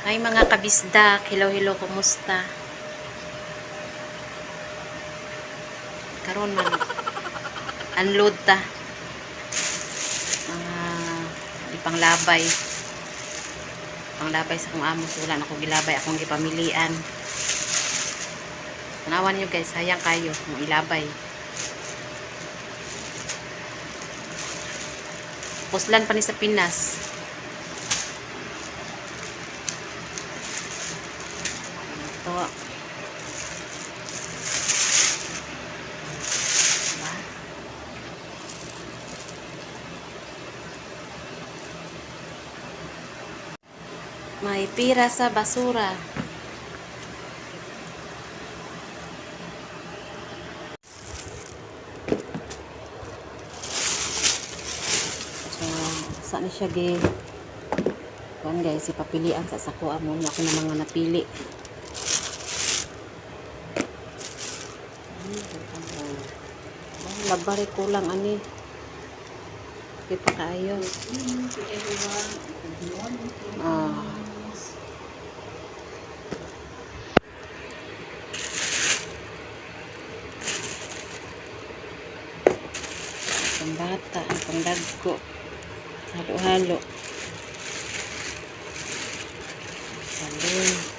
Ay mga kabisdak, hello hello, kumusta? Karon man unload ta. Di panglabay. Panglabay sa kong amo, so wala na ko gilabay, akong gipamilian. Tanawan niyo guys, sayang kayo kung ilabay. Puslan pa ni sa Pinas. Ito. May pira sa basura. So, saan siya gi? Kuan guys, ipapilian sa sako amo na ako na mga napili. Labari kulang ani. Kita kayo. Ang bata, ang pangdagko. Halo-halo. Salin.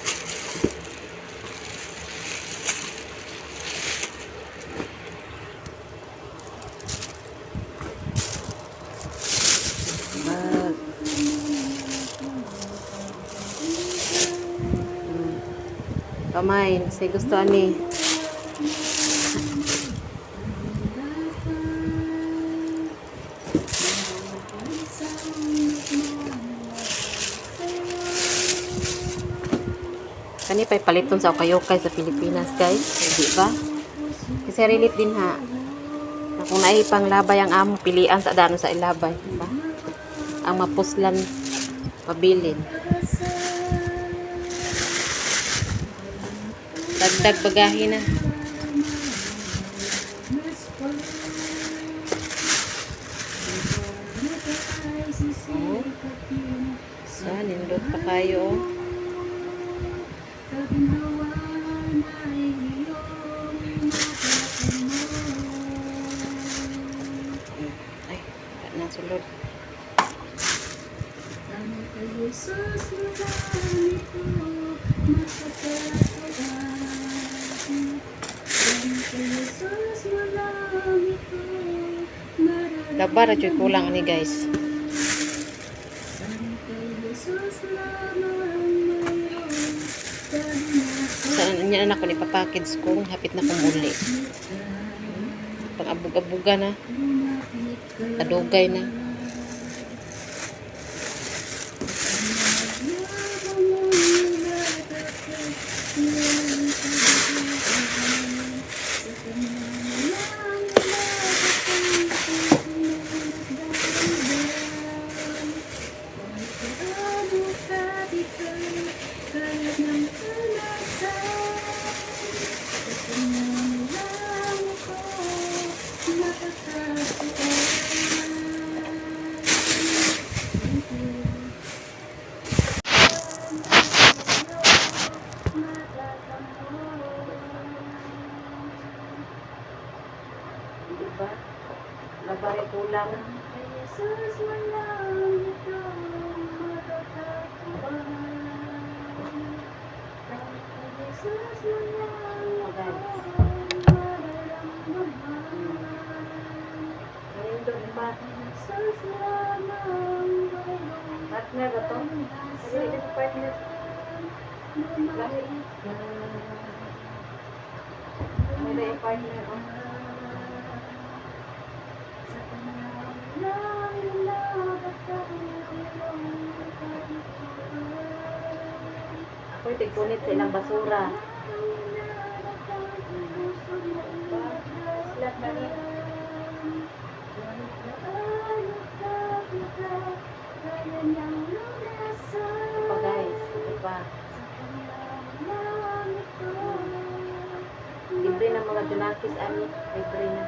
Kamay, say gusto ani. Kani pay paliton sa ukay-ukay sa Pilipinas guys, di ba? Kasi relate din ha. Na kung naipang labay ang amo, pilian sa dano sa ilabay, di ba? Ang mapuslan mabilin. Dagdag bagahe na. Oh. So, nindot pa kayo. Ay, na sulod. Labar aja kulang nih guys. Saan niya anak ko ni papakids ko, hapit na kong muli. Pang-abug-abuga na. Kadugay na. Diba? Labari kulang. Partner ba to? Hindi ito partner. Lahi. Hindi ito partner. Ako tigpunit sa ilang basura. Silat ba niya? Ito pa guys. Ito pa. Libre na mga junakis ani. Libre na.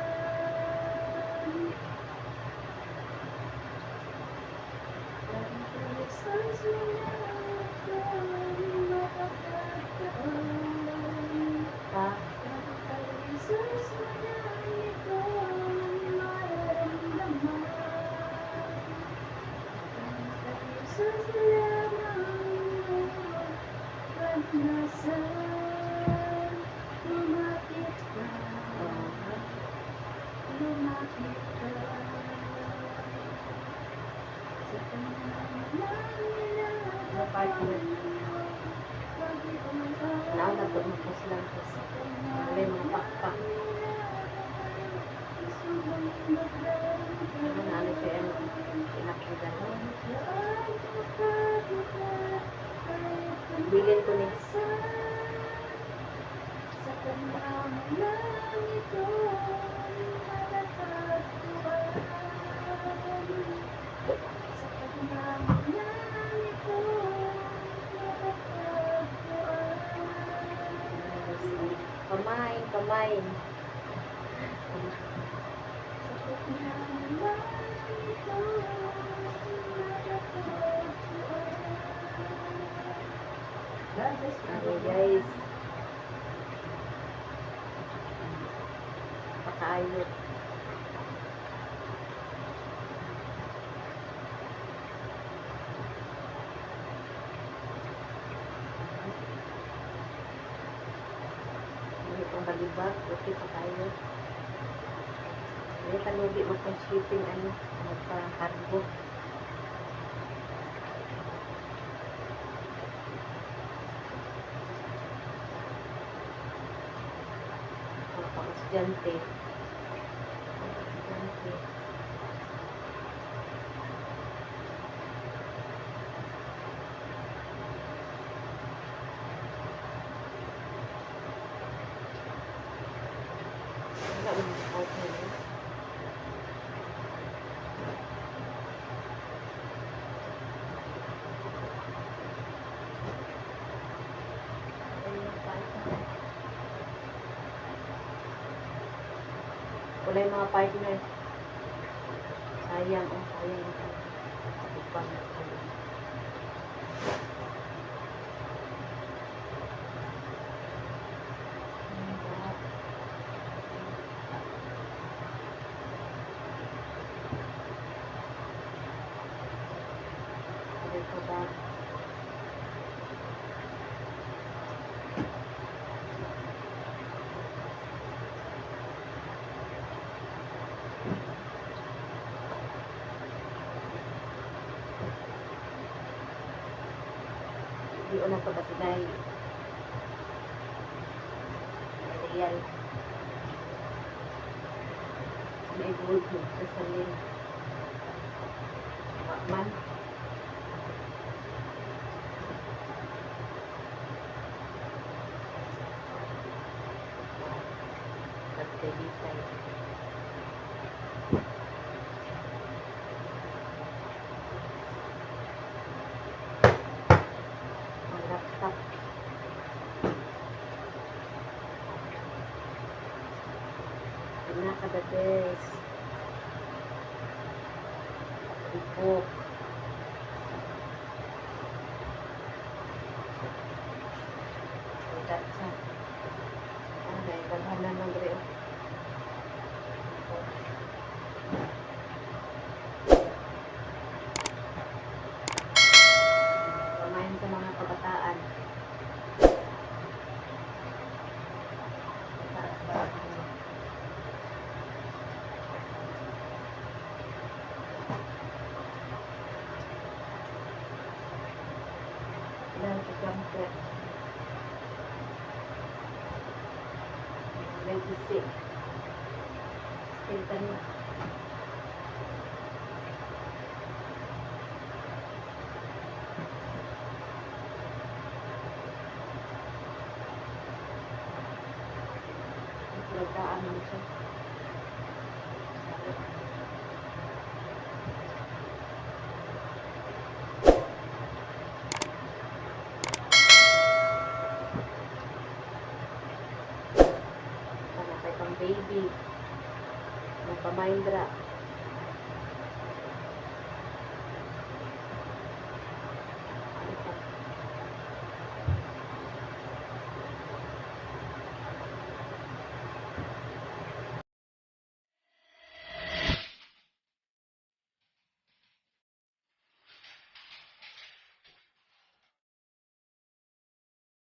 Nato magpus lang kasi wala mga pakpak. Ano na ano siya yung pinakidan. Bilin ko ni pamain. Okay guys. Pakayot. Hindi pang balibag. Okay, pakayot. Hindi tanubi magpa-shipping ano. Magpa-cargo. Estudyante. Wala yung mga partner. Sayang, sayang. Upang ito ba? Hindi ko na pagkasinay. Real. May gold mo sa salin. Wakman. Pagkabitay. Laptop. Pinakadades. Ipok. Gatsa. Ay, kalhanan ng rin. Pamain sa mga kabataan. Ilan sa jumper. 26. Pinta niya. Nagdaan mo siya. Para kay pang baby. Magpa-Mindra.